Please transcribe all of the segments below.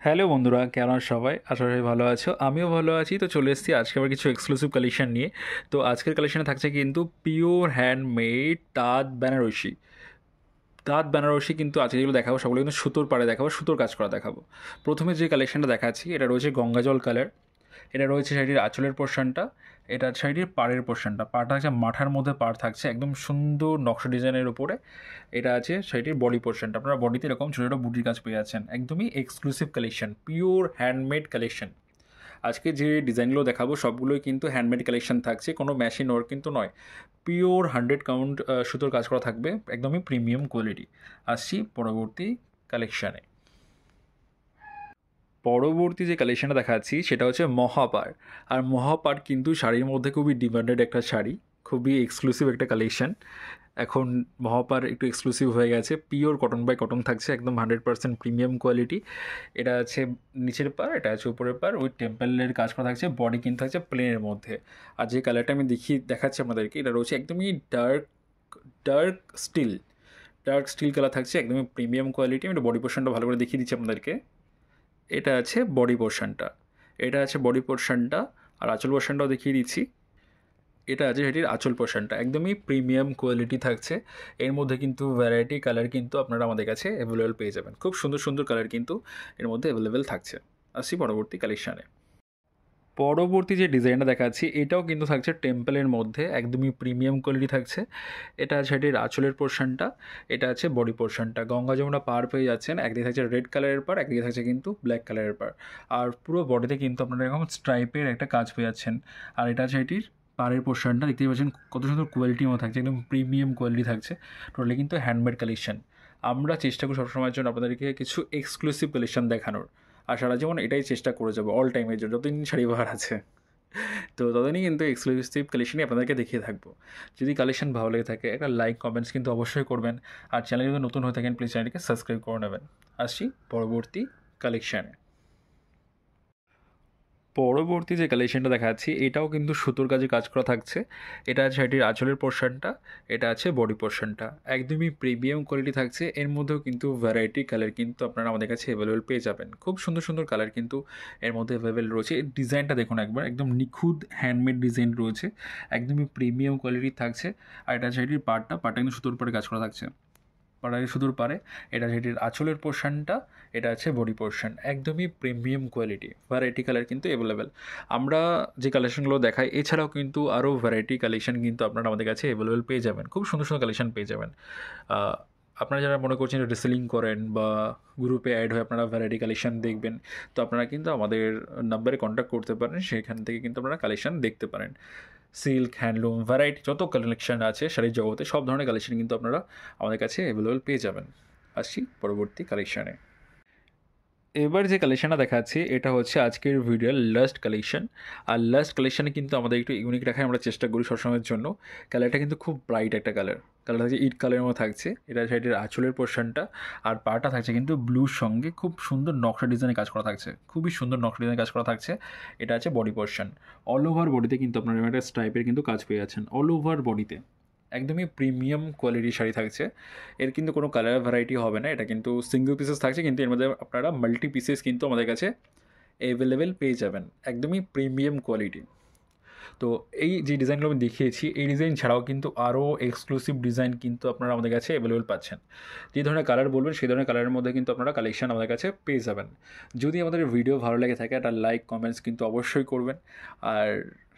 Hello বন্ধুরা, কেমন সবাই? আশা করি ভালো আছো। আমিও ভালো আছি। তো চলে এসেছি আজকে আবার কিছু এক্সক্লুসিভ কালেকশন নিয়ে। তো আজকের কালেকশনে থাকছে কিন্তু পিওর হ্যান্ডমেড তাঁত বেনারসি। তাঁত বেনারসি কিন্তু আজকে যেগুলো দেখাবো সবগুলো কিন্তু সুতোর পাড়ে দেখাবো, সুতোর কাজ করা দেখাবো। প্রথমে যে কালেকশনটা দেখাচ্ছি এটা রয়েছে গঙ্গাজল কালার। এটা রয়েছে শাড়ির আঁচলের পোর্শনটা, এটা শাড়ির পাড়ের পোর্শনটা। পাড়টা থাকছে মাঠার মধ্যে পাড় থাকছে একদম সুন্দর নকশা ডিজাইনের উপরে। এটা আছে শাড়িটির বডি পোর্শনটা। আপনারা বডিতে এরকম ছোটো ছোটো বুটির কাজ পেয়ে যাচ্ছেন। একদমই exclusive collection, pure handmade collection. আজকে যে ডিজাইনগুলো দেখাবো সবগুলোই কিন্তু হ্যান্ডমেড কালেকশন থাকছে, কোনো মেশিন ওয়ার্ক কিন্তু নয়। পিওর 100 কাউন্ট সুতোর কাজ করা থাকবে, একদমই প্রিমিয়াম কোয়ালিটি। আসছি পরবর্তী কালেকশানে। পরবর্তী যে কালেকশানটা দেখাচ্ছি সেটা হচ্ছে মহাপাড়। আর মহাপাড় কিন্তু শাড়ির মধ্যে খুবই ডিমান্ডেড একটা শাড়ি, খুবই এক্সক্লুসিভ একটা কালেকশান। এখন মহাপাড় একটু এক্সক্লুসিভ হয়ে গেছে, পিওর কটন বাই কটন থাকছে, একদম 100% প্রিমিয়াম কোয়ালিটি। এটা আছে নিচের পাড়, এটা আছে উপরের পাড়, ওই টেম্পেলের কাজ করা থাকছে, বডি কিন্তু থাকছে প্লেনের মধ্যে। আর যে কালারটা আমি দেখাচ্ছি আপনাদেরকে, এটা রয়েছে একদমই dark dark steel dark steel colour থাকছে, একদমই প্রিমিয়াম কোয়ালিটি। আমি বডি পোর্শনটা ভালো করে দেখিয়ে দিচ্ছি আপনাদেরকে। এটা আছে বডি পোর্শনটা, এটা আছে বডি পোর্শনটা। আর আঁচল পোর্শনটাও দেখিয়ে দিচ্ছি। এটা আছে সেটির আঁচল পোর্শনটা, একদমই প্রিমিয়াম কোয়ালিটি থাকছে। এর মধ্যে কিন্তু ভ্যারাইটি কালার কিন্তু আপনারা আমাদের কাছে অ্যাভেলেবেল পেয়ে যাবেন। খুব সুন্দর সুন্দর কালার কিন্তু এর মধ্যে অ্যাভেলেবেল থাকছে। আসছি পরবর্তী কালেকশানে। পরবর্তী যে ডিজাইনটা দেখাচ্ছি এটাও কিন্তু থাকছে টেম্পলের মধ্যে, একদমই প্রিমিয়াম কোয়ালিটি থাকছে। এটা আছে এটির আঁচলের পোর্শনটা, এটা আছে বডি পোর্শনটা। গঙ্গা যমুনা পার পেয়ে যাচ্ছেন, একদিকে থাকছে রেড কালারের পার, একদিকে থাকছে কিন্তু ব্ল্যাক কালারের পার। আর পুরো বডিতে কিন্তু আপনারা এরকম স্ট্রাইপের একটা কাজ পেয়ে যাচ্ছেন। আর এটা আছে এটির পাড়ের পোর্শনটা, দেখতেই পাচ্ছেন কত সুন্দর কোয়ালিটির মধ্যে থাকছে, একদম প্রিমিয়াম কোয়ালিটি থাকছে। টোটালি কিন্তু হ্যান্ডমেড কালেকশন। আমরা চেষ্টা করি সবসময়ের জন্য আপনাদেরকে কিছু এক্সক্লুসিভ কালেকশন দেখানোর। আর সারা জীবন এটাই চেষ্টা করে যাবো, অল টাইমের জন্য যতদিন শাড়ি বাহার আছে। তো ততদিনই কিন্তু এক্সক্লুসিভ কালেকশনই আপনাদেরকে দেখিয়ে থাকবো। যদি কালেকশন ভালো লেগে থাকে একটা লাইক কমেন্টস কিন্তু অবশ্যই করবেন। আর চ্যানেলে যদি নতুন হয়ে থাকেন প্লিজ চ্যানেলটিকে সাবস্ক্রাইব করে নেবেন। আসছি পরবর্তী কালেকশানে। পরবর্তী যে কালেকশনটা দেখাচ্ছি এটাও কিন্তু সুতোর কাজে কাজ করা থাকছে। এটা আছে এটির আঁচলের পোর্শনটা, এটা আছে বডি পোর্শনটা, একদমই প্রিমিয়াম কোয়ালিটি থাকছে। এর মধ্যেও কিন্তু ভ্যারাইটি কালার কিন্তু আপনারা আমাদের কাছে অ্যাভেলেবেল পেয়ে যাবেন। খুব সুন্দর সুন্দর কালার কিন্তু এর মধ্যে অ্যাভেলেবেল রয়েছে। এর ডিজাইনটা দেখুন একবার, একদম নিখুঁত হ্যান্ডমেড ডিজাইন রয়েছে, একদমই প্রিমিয়াম কোয়ালিটি থাকছে। আর এটা আছে এটির পার্টটা কিন্তু সুতোর উপরে কাজ করা থাকছে, পাড়ায় সুদূর পারে। এটা যেটির আঁচলের পোর্শনটা, এটা আছে বডি পোর্শন, একদমই প্রিমিয়াম কোয়ালিটি। ভ্যারাইটি কালার কিন্তু অ্যাভেলেবেল। আমরা যে কালেকশনগুলো দেখাই এছাড়াও কিন্তু আরও ভ্যারাইটি কালেকশন কিন্তু আপনারা আমাদের কাছে অ্যাভেলেবেল পেয়ে যাবেন, খুব সুন্দর সুন্দর কালেকশন পেয়ে যাবেন। আপনারা যারা মনে করছেন রিসেলিং করেন বা গ্রুপে অ্যাড হয়ে আপনারা ভ্যারাইটি কালেকশন দেখবেন, তো আপনারা কিন্তু আমাদের নাম্বারে কন্ট্যাক্ট করতে পারেন, সেখান থেকে কিন্তু আপনারা কালেকশন দেখতে পারেন। সিল্ক, হ্যান্ডলুম, ভ্যারাইটি যত কালেকশন আছে শাড়ির জগতে সব ধরনের কালেকশন কিন্তু আপনারা আমাদের কাছে অ্যাভেলেবেল পেয়ে যাবেন। আসছি পরবর্তী কালেকশানে। এবার যে কালেকশানটা দেখাচ্ছি এটা হচ্ছে আজকের ভিডিওর লাস্ট কালেকশন। আর লাস্ট কালেকশানে কিন্তু আমাদের একটু ইউনিক রাখার আমরা চেষ্টা করি সবসময়ের জন্য। কালারটা কিন্তু খুব ব্রাইট একটা কালার থাকছে, ইট কালারের মতো থাকছে। এটা সাইডের আঁচলের পোর্শনটা, আর পাটা থাকছে কিন্তু ব্লুর সঙ্গে খুব সুন্দর নকশা ডিজাইনে কাজ করা থাকছে, খুবই সুন্দর নকশা ডিজাইনে কাজ করা থাকছে। এটা আছে বডি পোর্শন। অল ওভার বডিতে কিন্তু আপনারা একটা স্ট্রাইপের কিন্তু কাজ পেয়ে যাচ্ছেন অল ওভার বডিতে। একদমই প্রিমিয়াম কোয়ালিটির শাড়ি থাকছে। এর কিন্তু কোনো কালার ভ্যারাইটি হবে না, এটা কিন্তু সিঙ্গেল পিসেস থাকছে, কিন্তু এর মধ্যে আপনারা মাল্টি পিসেস কিন্তু আমাদের কাছে অ্যাভেলেবেল পেয়ে যাবেন, একদমই প্রিমিয়াম কোয়ালিটি। তো এই যে ডিজাইনগুলো আমি দেখিয়েছি এই ডিজাইন ছাড়াও কিন্তু আরও এক্সক্লুসিভ ডিজাইন কিন্তু আপনারা আমাদের কাছে অ্যাভেলেবেল পাচ্ছেন। যে ধরনের কালার বলবেন সেই ধরনের কালারের মধ্যে কিন্তু আপনারা কালেকশন আমাদের কাছে পেয়ে যাবেন। যদি আমাদের ভিডিও ভালো লেগে থাকে একটা লাইক কমেন্টস কিন্তু অবশ্যই করবেন। আর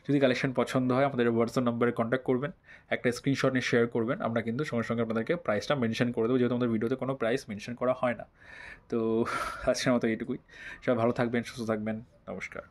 যদি কালেকশন পছন্দ হয় আমাদের হোয়াটসঅ্যাপ নাম্বারে কন্ট্যাক্ট করবেন, একটা স্ক্রিনশট নিয়ে শেয়ার করবেন, আমরা কিন্তু সঙ্গে সঙ্গে আপনাদেরকে প্রাইসটা মেনশন করে দেবো, যেহেতু আমাদের ভিডিওতে কোনো প্রাইস মেনশন করা হয় না। তো আজকের মতো এইটুকুই। সবাই ভালো থাকবেন, সুস্থ থাকবেন, নমস্কার।